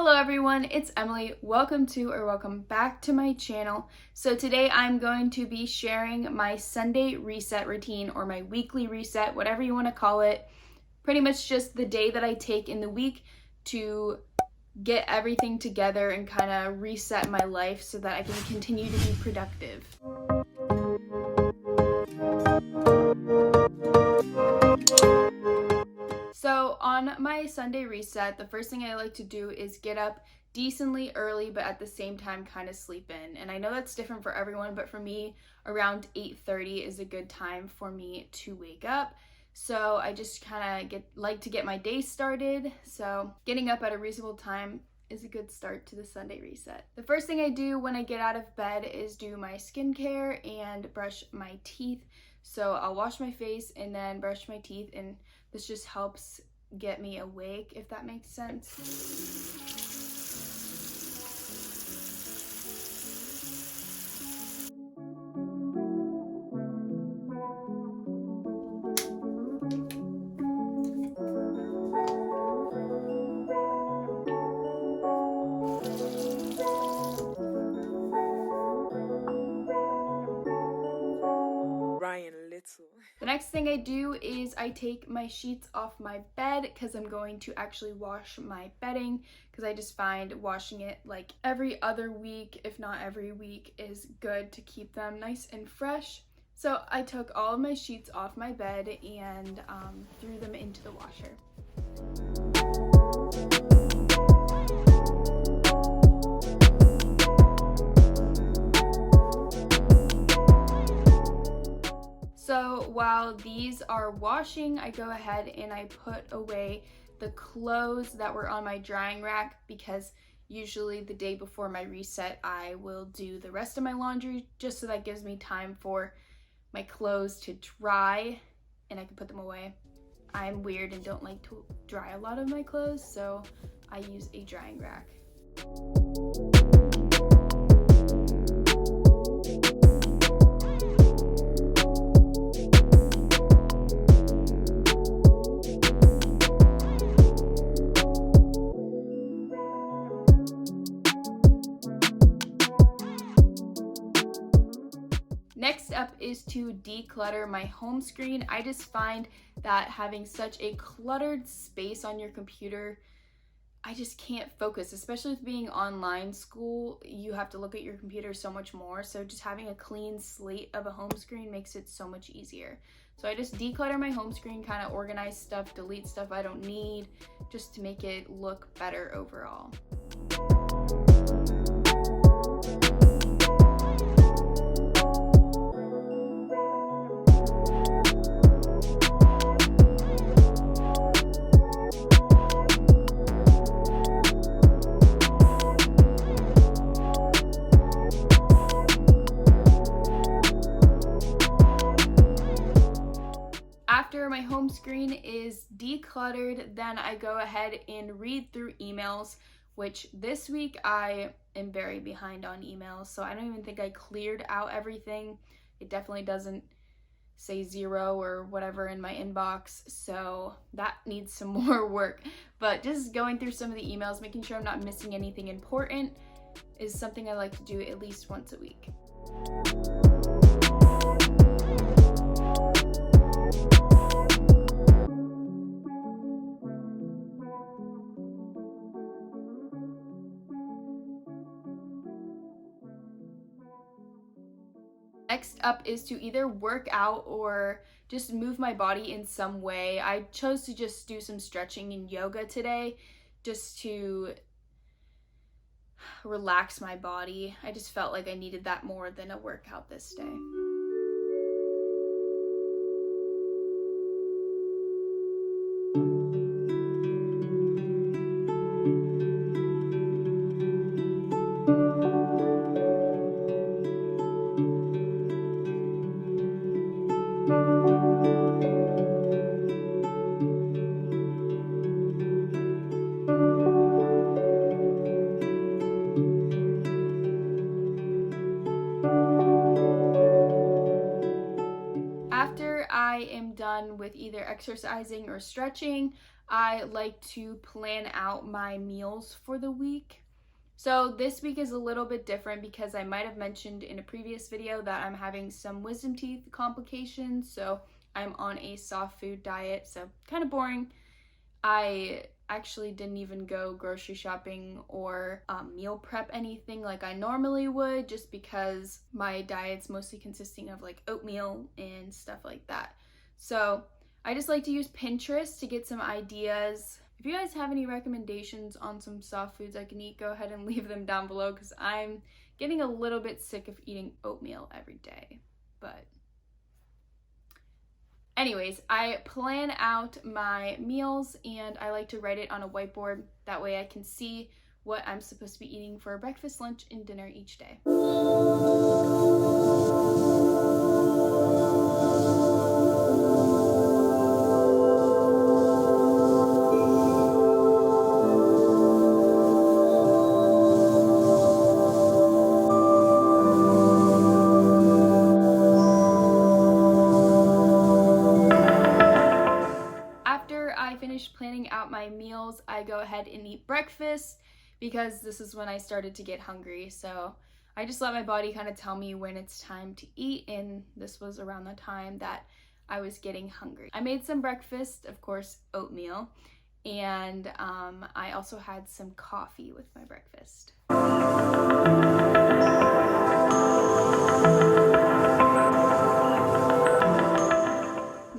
Hello everyone, it's Emily. Welcome back to my channel. So today I'm going to be sharing my Sunday reset routine, or my weekly reset, whatever you want to call it. Pretty much just the day that I take in the week to get everything together and kind of reset my life so that I can continue to be productive. So on my Sunday reset, the first thing I like to do is get up decently early, but at the same time kind of sleep in. And I know that's different for everyone, but for me, around 8:30 is a good time for me to wake up. So I just kind of like to get my day started. So getting up at a reasonable time is a good start to the Sunday reset. The first thing I do when I get out of bed is do my skincare and brush my teeth. So I'll wash my face and then brush my teeth, and this just helps get me awake, if that makes sense. The next thing I do is I take my sheets off my bed because I'm going to actually wash my bedding, because I just find washing it like every other week, if not every week, is good to keep them nice and fresh. So I took all of my sheets off my bed and threw them into the washer. So while these are washing, I go ahead and I put away the clothes that were on my drying rack, because usually the day before my reset I will do the rest of my laundry, just so that gives me time for my clothes to dry and I can put them away. I'm weird and don't like to dry a lot of my clothes, so I use a drying rack. Next up is to declutter my home screen. I just find that having such a cluttered space on your computer, I just can't focus, especially with being online school. You have to look at your computer so much more. So just having a clean slate of a home screen makes it so much easier. So I just declutter my home screen, kind of organize stuff, delete stuff I don't need, just to make it look better overall. After my home screen is decluttered, then I go ahead and read through emails, which this week I am very behind on emails, so I don't even think I cleared out everything. It definitely doesn't say 0 or whatever in my inbox, so that needs some more work. But just going through some of the emails, making sure I'm not missing anything important, is something I like to do at least once a week. Next up is to either work out or just move my body in some way. I chose to just do some stretching and yoga today, just to relax my body. I just felt like I needed that more than a workout this day. After I am done with either exercising or stretching, I like to plan out my meals for the week. So this week is a little bit different because I might have mentioned in a previous video that I'm having some wisdom teeth complications, so I'm on a soft food diet, so kind of boring. I actually didn't even go grocery shopping or meal prep anything like I normally would, just because my diet's mostly consisting of like oatmeal and stuff like that. So I just like to use Pinterest to get some ideas. If you guys have any recommendations on some soft foods I can eat, go ahead and leave them down below, because I'm getting a little bit sick of eating oatmeal every day. But anyways, I plan out my meals and I like to write it on a whiteboard. That way I can see what I'm supposed to be eating for breakfast, lunch, and dinner each day. Planning out my meals, I go ahead and eat breakfast because this is when I started to get hungry. So I just let my body kind of tell me when it's time to eat, and this was around the time that I was getting hungry. I made some breakfast, of course, oatmeal, and I also had some coffee with my breakfast.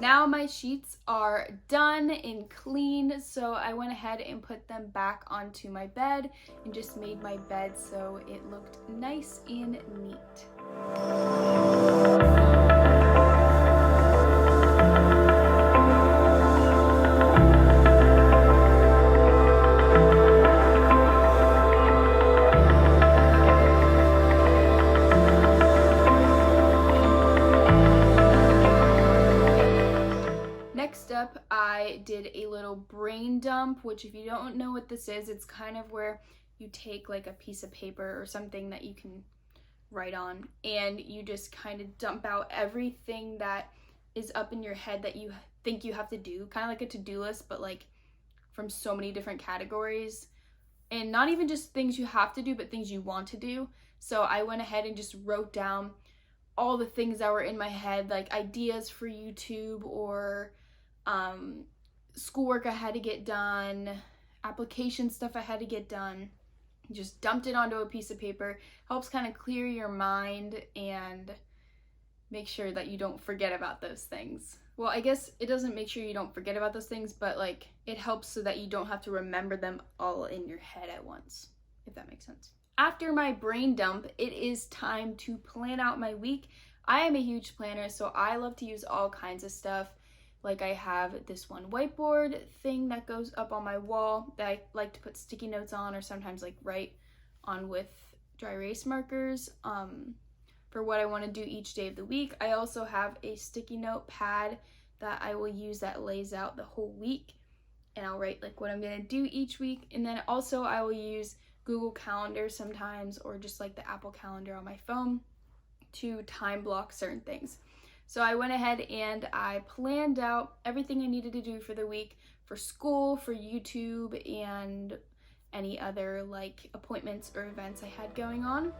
Now my sheets are done and clean, so I went ahead and put them back onto my bed and just made my bed so it looked nice and neat. Next up, I did a little brain dump, which if you don't know what this is, it's kind of where you take like a piece of paper or something that you can write on, and you just kind of dump out everything that is up in your head that you think you have to do, kind of like a to-do list, but like from so many different categories, and not even just things you have to do, but things you want to do. So I went ahead and just wrote down all the things that were in my head, like ideas for YouTube or schoolwork I had to get done, application stuff I had to get done. Just dumped it onto a piece of paper. Helps kind of clear your mind and make sure that you don't forget about those things. Well, I guess it doesn't make sure you don't forget about those things, but like it helps so that you don't have to remember them all in your head at once, if that makes sense. After my brain dump, it is time to plan out my week. I am a huge planner, so I love to use all kinds of stuff. Like I have this one whiteboard thing that goes up on my wall that I like to put sticky notes on, or sometimes like write on with dry erase markers for what I want to do each day of the week. I also have a sticky note pad that I will use that lays out the whole week, and I'll write like what I'm going to do each week. And then also I will use Google Calendar sometimes, or just like the Apple Calendar on my phone to time block certain things. So I went ahead and I planned out everything I needed to do for the week, for school, for YouTube, and any other like appointments or events I had going on.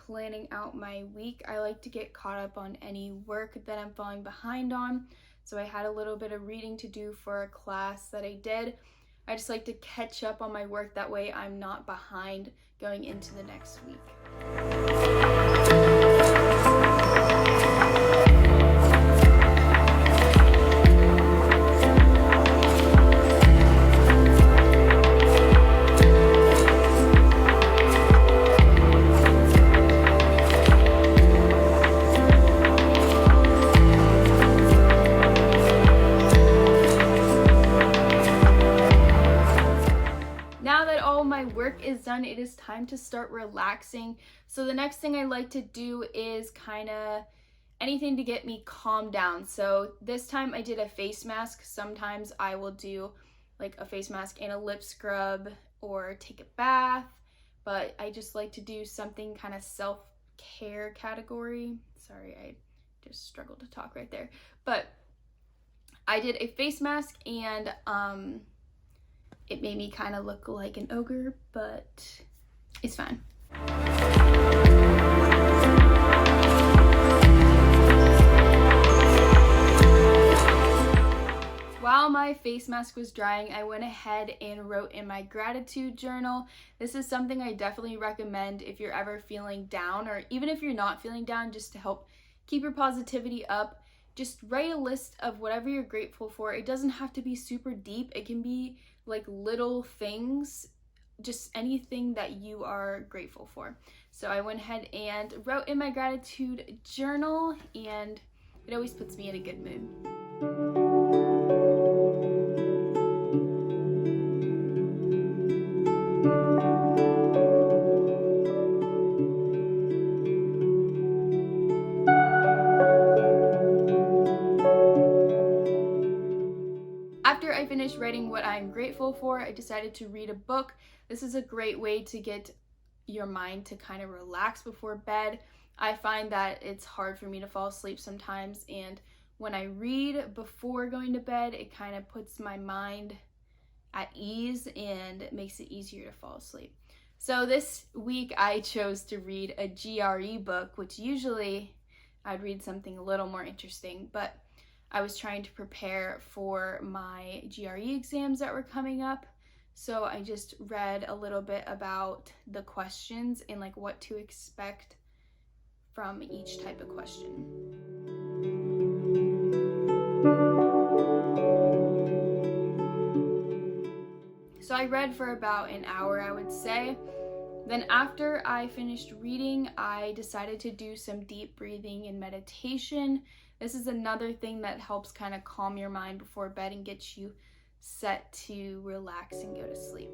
Planning out my week, I like to get caught up on any work that I'm falling behind on. So I had a little bit of reading to do for a class that I did. I just like to catch up on my work, that way I'm not behind going into the next week. is done, it is time to start relaxing. So the next thing I like to do is kind of anything to get me calmed down. So this time I did a face mask. Sometimes I will do like a face mask and a lip scrub or take a bath, but I just like to do something kind of self-care category. Sorry, I just struggled to talk right there. But I did a face mask and it made me kind of look like an ogre, but it's fine. While my face mask was drying, I went ahead and wrote in my gratitude journal. This is something I definitely recommend if you're ever feeling down, or even if you're not feeling down, just to help keep your positivity up. Just write a list of whatever you're grateful for. It doesn't have to be super deep. It can be like little things, just anything that you are grateful for. So I went ahead and wrote in my gratitude journal, and it always puts me in a good mood. After I finished writing what I'm grateful for, I decided to read a book. This is a great way to get your mind to kind of relax before bed. I find that it's hard for me to fall asleep sometimes, and when I read before going to bed, it kind of puts my mind at ease and it makes it easier to fall asleep. So this week I chose to read a GRE book, which usually I'd read something a little more interesting, but I was trying to prepare for my GRE exams that were coming up. So I just read a little bit about the questions and like what to expect from each type of question. So I read for about an hour, I would say. Then after I finished reading, I decided to do some deep breathing and meditation. This is another thing that helps kind of calm your mind before bed and get you set to relax and go to sleep.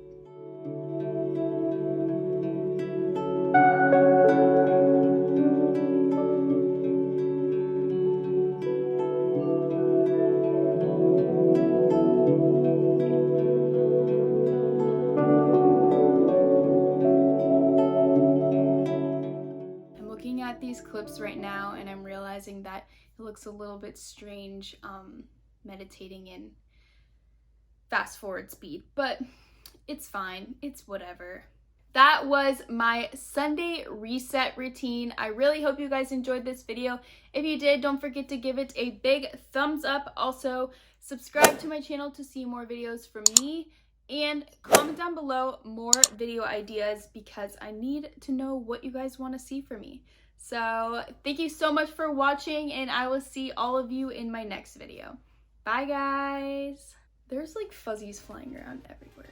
I'm looking at these clips right now and I'm realizing that it looks a little bit strange meditating in fast forward speed, but it's fine, it's whatever. That was my Sunday reset routine. I really hope you guys enjoyed this video. If you did, don't forget to give it a big thumbs up. Also, subscribe to my channel to see more videos from me, and comment down below more video ideas because I need to know what you guys want to see from me. So thank you so much for watching, and I will see all of you in my next video. Bye guys! There's like fuzzies flying around everywhere.